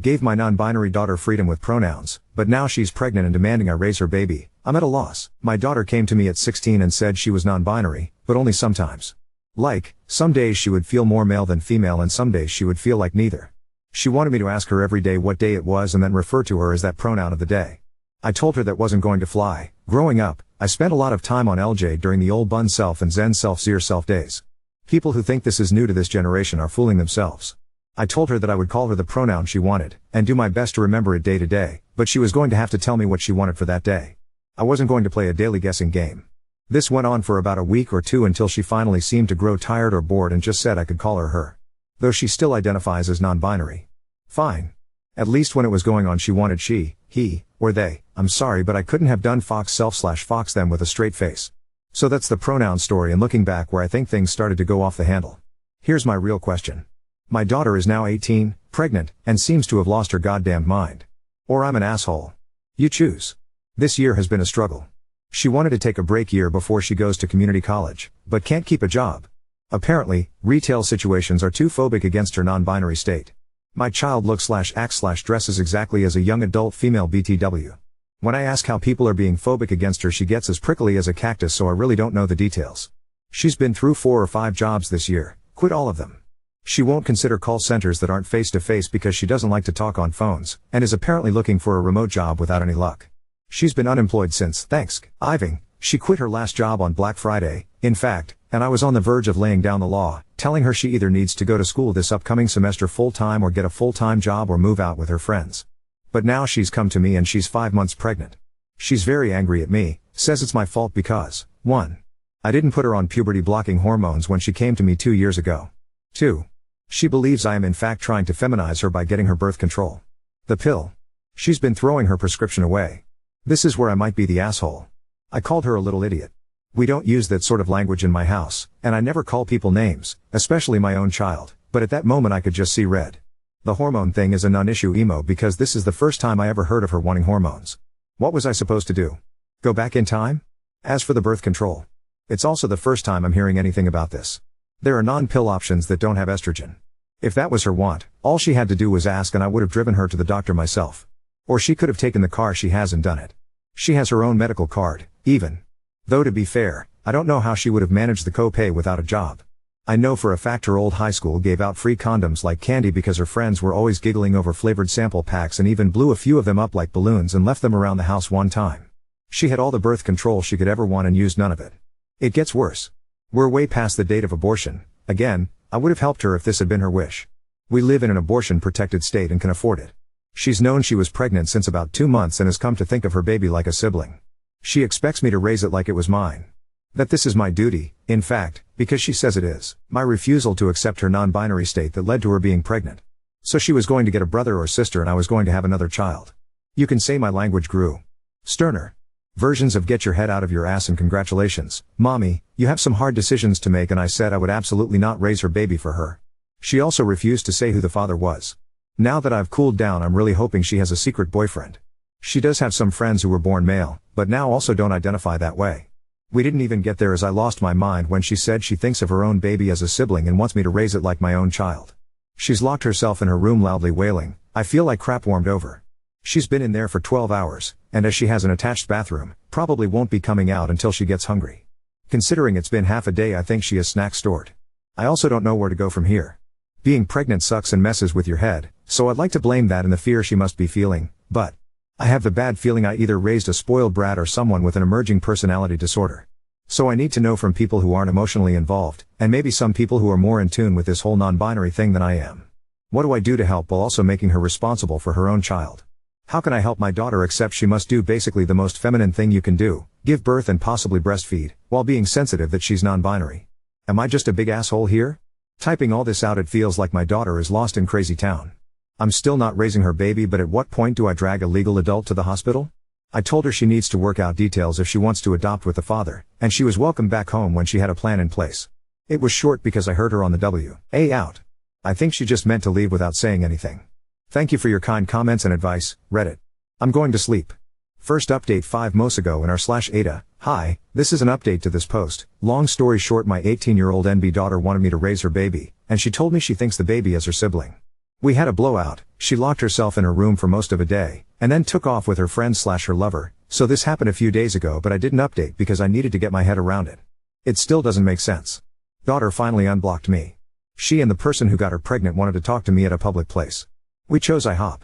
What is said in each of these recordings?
Gave my non-binary daughter freedom with pronouns, but now she's pregnant and demanding I raise her baby. I'm at a loss. My daughter came to me at 16 and said she was non-binary, but only sometimes. Like, some days she would feel more male than female and some days she would feel like neither. She wanted me to ask her every day what day it was and then refer to her as that pronoun of the day. I told her that wasn't going to fly. Growing up, I spent a lot of time on LJ during the old bun self and Zen self Zir self days. People who think this is new to this generation are fooling themselves. I told her that I would call her the pronoun she wanted, and do my best to remember it day to day, but she was going to have to tell me what she wanted for that day. I wasn't going to play a daily guessing game. This went on for about a week or two until she finally seemed to grow tired or bored and just said I could call her her. Though she still identifies as non-binary. Fine. At least when it was going on she wanted she, he, or they. I'm sorry but I couldn't have done fox self/fox them with a straight face. So that's the pronoun story and looking back where I think things started to go off the handle. Here's my real question. My daughter is now 18, pregnant, and seems to have lost her goddamn mind. Or I'm an asshole. You choose. This year has been a struggle. She wanted to take a break year before she goes to community college, but can't keep a job. Apparently, retail situations are too phobic against her non-binary state. My child looks/acts/dresses exactly as a young adult female BTW. When I ask how people are being phobic against her she gets as prickly as a cactus so I really don't know the details. She's been through 4 or 5 jobs this year, quit all of them. She won't consider call centers that aren't face-to-face because she doesn't like to talk on phones, and is apparently looking for a remote job without any luck. She's been unemployed since Thanksgiving. She quit her last job on Black Friday, in fact, and I was on the verge of laying down the law, telling her she either needs to go to school this upcoming semester full-time or get a full-time job or move out with her friends. But now she's come to me and she's 5 months pregnant. She's very angry at me, says it's my fault because, 1. I didn't put her on puberty-blocking hormones when she came to me 2 years ago. 2. She believes I am in fact trying to feminize her by getting her birth control. The pill. She's been throwing her prescription away. This is where I might be the asshole. I called her a little idiot. We don't use that sort of language in my house, and I never call people names, especially my own child, but at that moment I could just see red. The hormone thing is a non-issue emo because this is the first time I ever heard of her wanting hormones. What was I supposed to do? Go back in time? As for the birth control, it's also the first time I'm hearing anything about this. There are non-pill options that don't have estrogen. If that was her want, all she had to do was ask and I would have driven her to the doctor myself. Or she could have taken the car she has and done it. She has her own medical card, even. Though to be fair, I don't know how she would have managed the co-pay without a job. I know for a fact her old high school gave out free condoms like candy because her friends were always giggling over flavored sample packs and even blew a few of them up like balloons and left them around the house one time. She had all the birth control she could ever want and used none of it. It gets worse. We're way past the date of abortion. Again, I would have helped her if this had been her wish. We live in an abortion-protected state and can afford it. She's known she was pregnant since about 2 months and has come to think of her baby like a sibling. She expects me to raise it like it was mine. That this is my duty, in fact, because she says it is, my refusal to accept her non-binary state that led to her being pregnant. So she was going to get a brother or sister and I was going to have another child. You can say my language grew sterner. Versions of get your head out of your ass and congratulations, mommy, you have some hard decisions to make and I said I would absolutely not raise her baby for her. She also refused to say who the father was. Now that I've cooled down I'm really hoping she has a secret boyfriend. She does have some friends who were born male, but now also don't identify that way. We didn't even get there as I lost my mind when she said she thinks of her own baby as a sibling and wants me to raise it like my own child. She's locked herself in her room loudly wailing, I feel like crap warmed over. She's been in there for 12 hours, and as she has an attached bathroom, probably won't be coming out until she gets hungry. Considering it's been half a day I think she has snacks stored. I also don't know where to go from here. Being pregnant sucks and messes with your head, so I'd like to blame that in the fear she must be feeling, but I have the bad feeling I either raised a spoiled brat or someone with an emerging personality disorder. So I need to know from people who aren't emotionally involved, and maybe some people who are more in tune with this whole non-binary thing than I am. What do I do to help while also making her responsible for her own child? How can I help my daughter except she must do basically the most feminine thing you can do, give birth and possibly breastfeed, while being sensitive that she's non-binary? Am I just a big asshole here? Typing all this out it feels like my daughter is lost in crazy town. I'm still not raising her baby but at what point do I drag a legal adult to the hospital? I told her she needs to work out details if she wants to adopt with the father, and she was welcome back home when she had a plan in place. It was short because I heard her on the WA out. I think she just meant to leave without saying anything. Thank you for your kind comments and advice, Reddit. I'm going to sleep. First update 5 months ago in r/Ada. Hi, this is an update to this post. Long story short, my 18-year-old NB daughter wanted me to raise her baby, and she told me she thinks the baby is her sibling. We had a blowout. She locked herself in her room for most of a day, and then took off with her friend/her lover, so this happened a few days ago but I didn't update because I needed to get my head around it. It still doesn't make sense. Daughter finally unblocked me. She and the person who got her pregnant wanted to talk to me at a public place. We chose IHOP.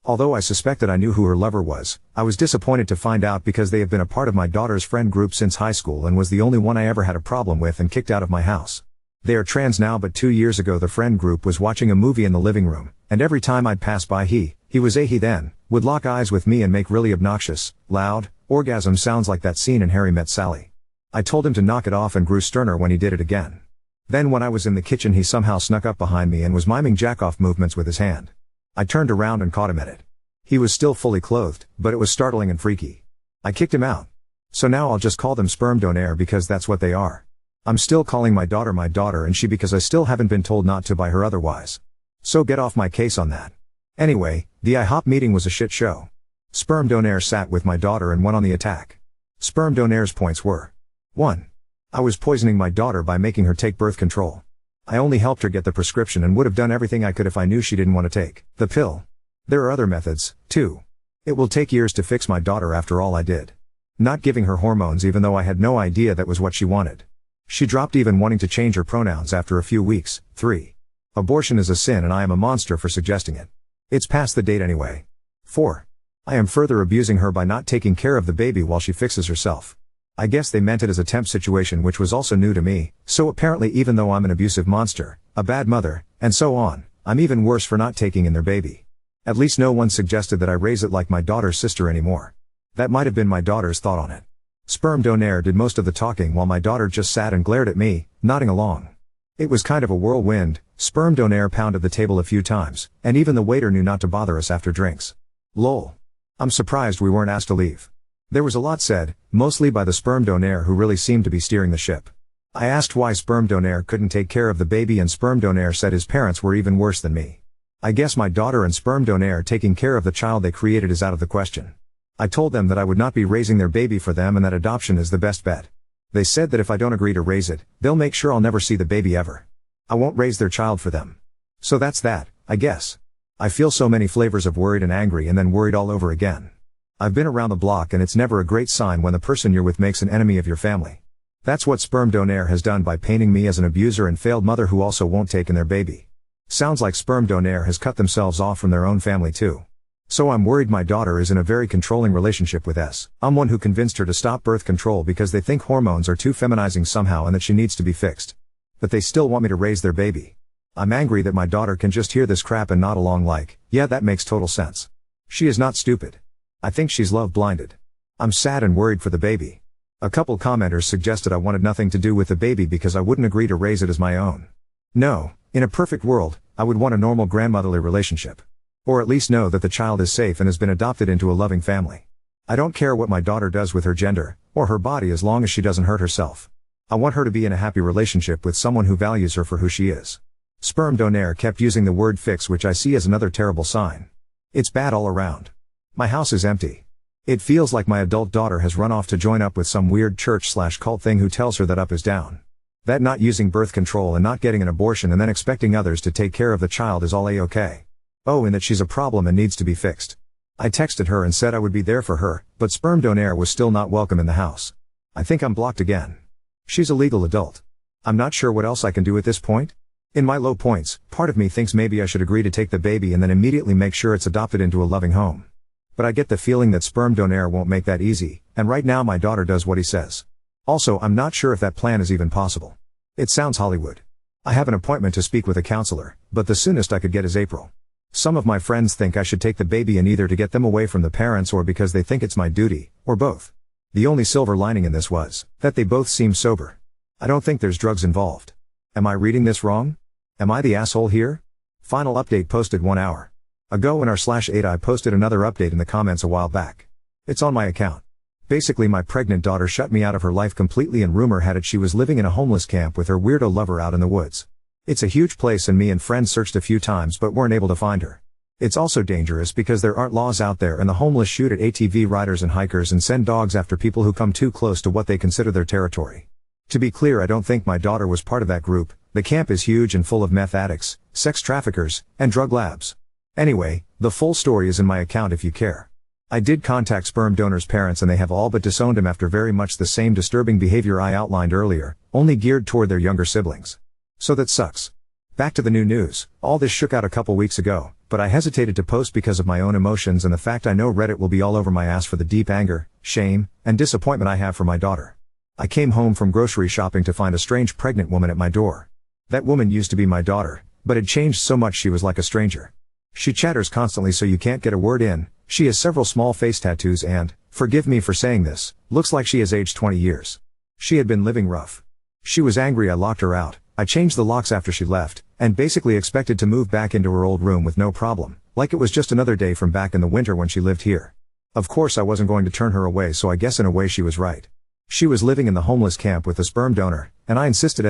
Although I suspected I knew who her lover was, I was disappointed to find out because they have been a part of my daughter's friend group since high school and was the only one I ever had a problem with and kicked out of my house. They are trans now, but 2 years ago the friend group was watching a movie in the living room, and every time I'd pass by he was a he then, would lock eyes with me and make really obnoxious, loud, orgasm sounds like that scene in Harry Met Sally. I told him to knock it off and grew sterner when he did it again. Then when I was in the kitchen he somehow snuck up behind me and was miming jack-off movements with his hand. I turned around and caught him at it. He was still fully clothed, but it was startling and freaky. I kicked him out. So now I'll just call them sperm donor because that's what they are. I'm still calling my daughter and she because I still haven't been told not to by her otherwise. So get off my case on that. Anyway, the IHOP meeting was a shit show. Sperm donor sat with my daughter and went on the attack. Sperm donor's points were: 1. I was poisoning my daughter by making her take birth control. I only helped her get the prescription and would have done everything I could if I knew she didn't want to take the pill. There are other methods. 2. It will take years to fix my daughter after all I did. Not giving her hormones even though I had no idea that was what she wanted. She dropped even wanting to change her pronouns after a few weeks. 3. Abortion is a sin and I am a monster for suggesting it. It's past the date anyway. 4. I am further abusing her by not taking care of the baby while she fixes herself. I guess they meant it as a temp situation, which was also new to me, so apparently even though I'm an abusive monster, a bad mother, and so on, I'm even worse for not taking in their baby. At least no one suggested that I raise it like my daughter's sister anymore. That might have been my daughter's thought on it. Sperm donor did most of the talking while my daughter just sat and glared at me, nodding along. It was kind of a whirlwind. Sperm donor pounded the table a few times, and even the waiter knew not to bother us after drinks. Lol. I'm surprised we weren't asked to leave. There was a lot said, mostly by the sperm donor who really seemed to be steering the ship. I asked why sperm donor couldn't take care of the baby and sperm donor said his parents were even worse than me. I guess my daughter and sperm donor taking care of the child they created is out of the question. I told them that I would not be raising their baby for them and that adoption is the best bet. They said that if I don't agree to raise it, they'll make sure I'll never see the baby ever. I won't raise their child for them. So that's that, I guess. I feel so many flavors of worried and angry and then worried all over again. I've been around the block and it's never a great sign when the person you're with makes an enemy of your family. That's what sperm donor has done by painting me as an abuser and failed mother who also won't take in their baby. Sounds like sperm donor has cut themselves off from their own family too. So I'm worried my daughter is in a very controlling relationship with someone who convinced her to stop birth control because they think hormones are too feminizing somehow and that she needs to be fixed. But they still want me to raise their baby. I'm angry that my daughter can just hear this crap and nod along like, yeah, that makes total sense. She is not stupid. I think she's love blinded. I'm sad and worried for the baby. A couple commenters suggested I wanted nothing to do with the baby because I wouldn't agree to raise it as my own. No, in a perfect world, I would want a normal grandmotherly relationship. Or at least know that the child is safe and has been adopted into a loving family. I don't care what my daughter does with her gender, or her body as long as she doesn't hurt herself. I want her to be in a happy relationship with someone who values her for who she is. Sperm donor kept using the word fix, which I see as another terrible sign. It's bad all around. My house is empty. It feels like my adult daughter has run off to join up with some weird church/cult thing who tells her that up is down. That not using birth control and not getting an abortion and then expecting others to take care of the child is all a-okay. Oh, and that she's a problem and needs to be fixed. I texted her and said I would be there for her, but sperm donor was still not welcome in the house. I think I'm blocked again. She's a legal adult. I'm not sure what else I can do at this point. In my low points, part of me thinks maybe I should agree to take the baby and then immediately make sure it's adopted into a loving home. But I get the feeling that sperm donor won't make that easy, and right now my daughter does what he says. Also, I'm not sure if that plan is even possible. It sounds Hollywood. I have an appointment to speak with a counselor, but the soonest I could get is April. Some of my friends think I should take the baby in either to get them away from the parents or because they think it's my duty, or both. The only silver lining in this was that they both seem sober. I don't think there's drugs involved. Am I reading this wrong? Am I the asshole here? Final update posted 1 hour ago in r/8. I posted another update in the comments a while back. It's on my account. Basically my pregnant daughter shut me out of her life completely and rumor had it she was living in a homeless camp with her weirdo lover out in the woods. It's a huge place and me and friends searched a few times but weren't able to find her. It's also dangerous because there aren't laws out there and the homeless shoot at ATV riders and hikers and send dogs after people who come too close to what they consider their territory. To be clear, I don't think my daughter was part of that group. The camp is huge and full of meth addicts, sex traffickers, and drug labs. Anyway, the full story is in my account if you care. I did contact sperm donor's parents and they have all but disowned him after very much the same disturbing behavior I outlined earlier, only geared toward their younger siblings. So that sucks. Back to the new news. All this shook out a couple weeks ago, but I hesitated to post because of my own emotions and the fact I know Reddit will be all over my ass for the deep anger, shame, and disappointment I have for my daughter. I came home from grocery shopping to find a strange pregnant woman at my door. That woman used to be my daughter, but had changed so much she was like a stranger. She chatters constantly so you can't get a word in. She has several small face tattoos and, forgive me for saying this, looks like she has aged 20 years. She had been living rough. She was angry I locked her out. I changed the locks after she left, and basically expected to move back into her old room with no problem, like it was just another day from back in the winter when she lived here. Of course I wasn't going to turn her away, so I guess in a way she was right. She was living in the homeless camp with the sperm donor, and I insisted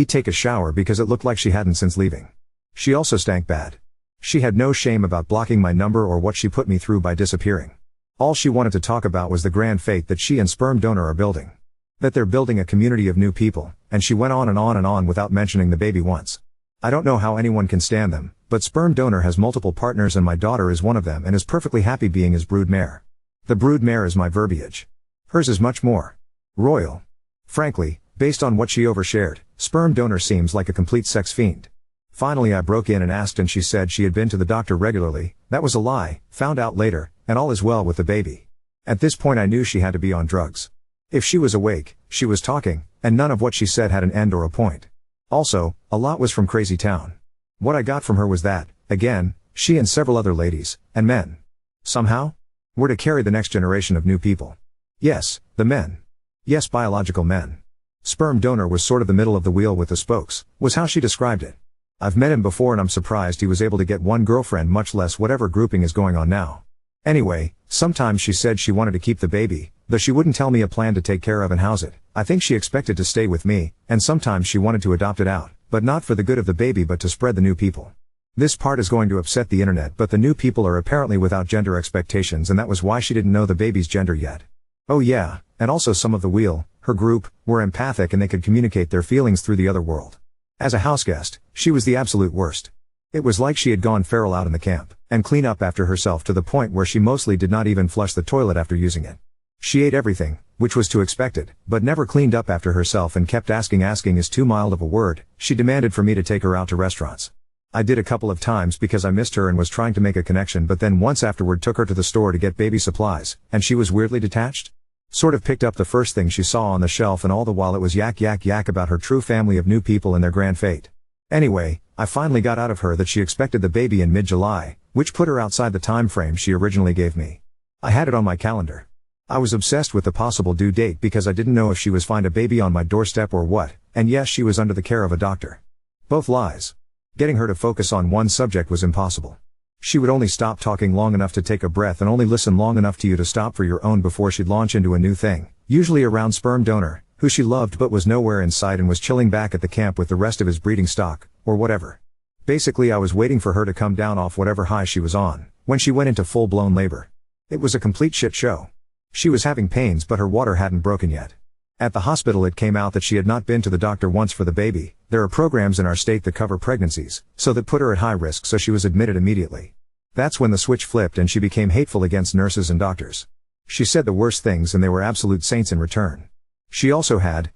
take a shower because it looked like she hadn't since leaving. She also stank bad. She had no shame about blocking my number or what she put me through by disappearing. All she wanted to talk about was the grand fate that she and sperm donor are building. That they're building a community of new people, and she went on and on and on without mentioning the baby once. I don't know how anyone can stand them, but sperm donor has multiple partners and my daughter is one of them and is perfectly happy being his brood mare. The brood mare is my verbiage. Hers is much more royal. Frankly, based on what she overshared, sperm donor seems like a complete sex fiend. Finally I broke in and asked and she said she had been to the doctor regularly. That was a lie, found out later, and all is well with the baby. At this point I knew she had to be on drugs. If she was awake, she was talking, and none of what she said had an end or a point. Also, a lot was from Crazy Town. What I got from her was that, again, she and several other ladies, and men, somehow, were to carry the next generation of new people. Yes, the men. Yes, biological men. Sperm donor was sort of the middle of the wheel with the spokes, was how she described it. I've met him before and I'm surprised he was able to get one girlfriend, much less whatever grouping is going on now. Anyway, sometimes she said she wanted to keep the baby, though she wouldn't tell me a plan to take care of and house it. I think she expected to stay with me, and sometimes she wanted to adopt it out, but not for the good of the baby but to spread the new people. This part is going to upset the internet, but the new people are apparently without gender expectations and that was why she didn't know the baby's gender yet. Oh yeah, and also some of the wheel, her group, were empathic and they could communicate their feelings through the other world. As a houseguest, she was the absolute worst. It was like she had gone feral out in the camp, and clean up after herself to the point where she mostly did not even flush the toilet after using it. She ate everything, which was to expected, but never cleaned up after herself and kept asking is too mild of a word. She demanded for me to take her out to restaurants. I did a couple of times because I missed her and was trying to make a connection, but then once afterward took her to the store to get baby supplies, and she was weirdly detached. Sort of picked up the first thing she saw on the shelf and all the while it was yak about her true family of new people and their grand fate. Anyway, I finally got out of her that she expected the baby in mid-July, which put her outside the time frame she originally gave me. I had it on my calendar. I was obsessed with the possible due date because I didn't know if she was find a baby on my doorstep or what, and yes, she was under the care of a doctor. Both lies. Getting her to focus on one subject was impossible. She would only stop talking long enough to take a breath and only listen long enough to you to stop for your own before she'd launch into a new thing, usually around sperm donor, who she loved but was nowhere in sight and was chilling back at the camp with the rest of his breeding stock, or whatever. Basically I was waiting for her to come down off whatever high she was on, when she went into full-blown labor. It was a complete shit show. She was having pains but her water hadn't broken yet. At the hospital it came out that she had not been to the doctor once for the baby. There are programs in our state that cover pregnancies, so that put her at high risk, so she was admitted immediately. That's when the switch flipped and she became hateful against nurses and doctors. She said the worst things and they were absolute saints in return. She also had,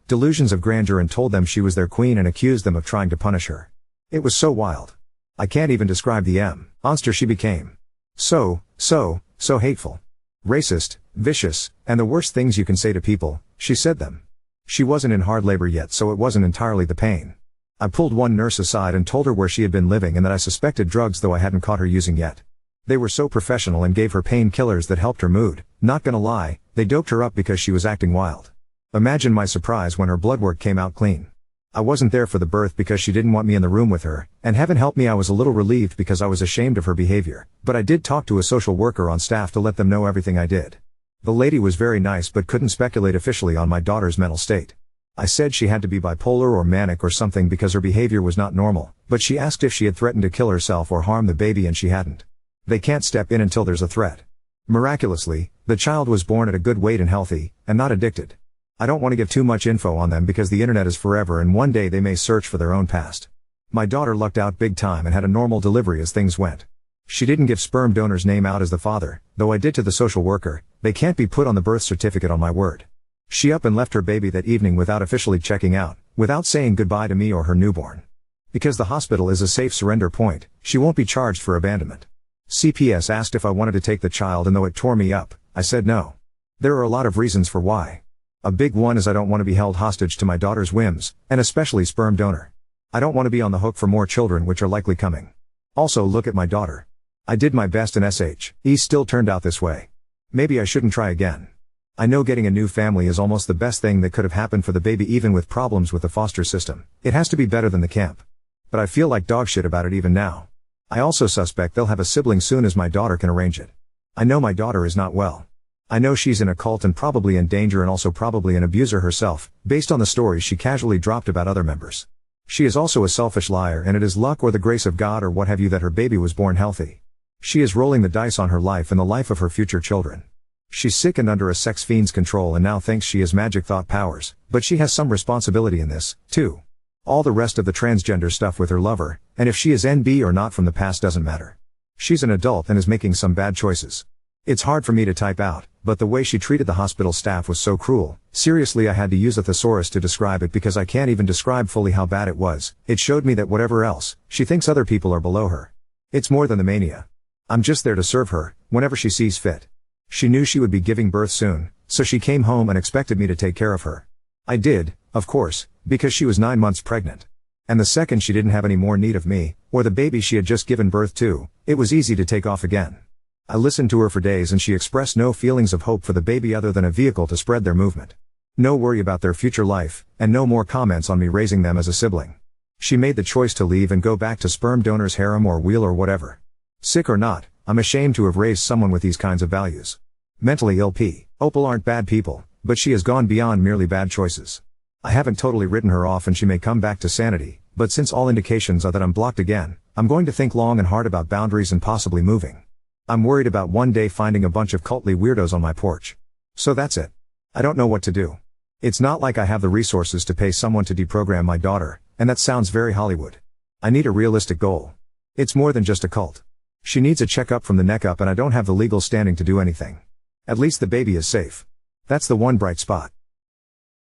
delusions of grandeur and told them she was their queen and accused them of trying to punish her. It was so wild. I can't even describe the monster she became. So hateful. Racist, vicious, and the worst things you can say to people, she said them. She wasn't in hard labor yet, so it wasn't entirely the pain. I pulled one nurse aside and told her where she had been living and that I suspected drugs, though I hadn't caught her using yet. They were so professional and gave her painkillers that helped her mood. Not gonna lie, they doped her up because she was acting wild. Imagine my surprise when her blood work came out clean. I wasn't there for the birth because she didn't want me in the room with her, and heaven help me I was a little relieved because I was ashamed of her behavior, but I did talk to a social worker on staff to let them know everything I did. The lady was very nice but couldn't speculate officially on my daughter's mental state. I said she had to be bipolar or manic or something because her behavior was not normal, but she asked if she had threatened to kill herself or harm the baby and she hadn't. They can't step in until there's a threat. Miraculously, the child was born at a good weight and healthy, and not addicted. I don't want to give too much info on them because the internet is forever and one day they may search for their own past. My daughter lucked out big time and had a normal delivery as things went. She didn't give sperm donor's name out as the father, though I did to the social worker. They can't be put on the birth certificate on my word. She up and left her baby that evening without officially checking out, without saying goodbye to me or her newborn. Because the hospital is a safe surrender point, she won't be charged for abandonment. CPS asked if I wanted to take the child and though it tore me up, I said no. There are a lot of reasons for why. A big one is I don't want to be held hostage to my daughter's whims, and especially sperm donor. I don't want to be on the hook for more children which are likely coming. Also look at my daughter. I did my best and SHE still turned out this way. Maybe I shouldn't try again. I know getting a new family is almost the best thing that could have happened for the baby even with problems with the foster system. It has to be better than the camp. But I feel like dog shit about it even now. I also suspect they'll have a sibling soon as my daughter can arrange it. I know my daughter is not well. I know she's in a cult and probably in danger and also probably an abuser herself, based on the stories she casually dropped about other members. She is also a selfish liar and it is luck or the grace of God or what have you that her baby was born healthy. She is rolling the dice on her life and the life of her future children. She's sick and under a sex fiend's control and now thinks she has magic thought powers, but she has some responsibility in this, too. All the rest of the transgender stuff with her lover, and if she is NB or not from the past doesn't matter. She's an adult and is making some bad choices. It's hard for me to type out, but the way she treated the hospital staff was so cruel. Seriously, I had to use a thesaurus to describe it because I can't even describe fully how bad it was. It showed me that whatever else, she thinks other people are below her. It's more than the mania. I'm just there to serve her, whenever she sees fit. She knew she would be giving birth soon, so she came home and expected me to take care of her. I did, of course, because she was 9 months pregnant. And the second she didn't have any more need of me, or the baby she had just given birth to, it was easy to take off again. I listened to her for days and she expressed no feelings of hope for the baby other than a vehicle to spread their movement. No worry about their future life, and no more comments on me raising them as a sibling. She made the choice to leave and go back to sperm donor's harem or wheel or whatever. Sick or not, I'm ashamed to have raised someone with these kinds of values. Mentally ill Opal aren't bad people, but she has gone beyond merely bad choices. I haven't totally written her off and she may come back to sanity, but since all indications are that I'm blocked again, I'm going to think long and hard about boundaries and possibly moving. I'm worried about one day finding a bunch of cultly weirdos on my porch. So that's it. I don't know what to do. It's not like I have the resources to pay someone to deprogram my daughter, and that sounds very Hollywood. I need a realistic goal. It's more than just a cult. She needs a checkup from the neck up and I don't have the legal standing to do anything. At least the baby is safe. That's the one bright spot.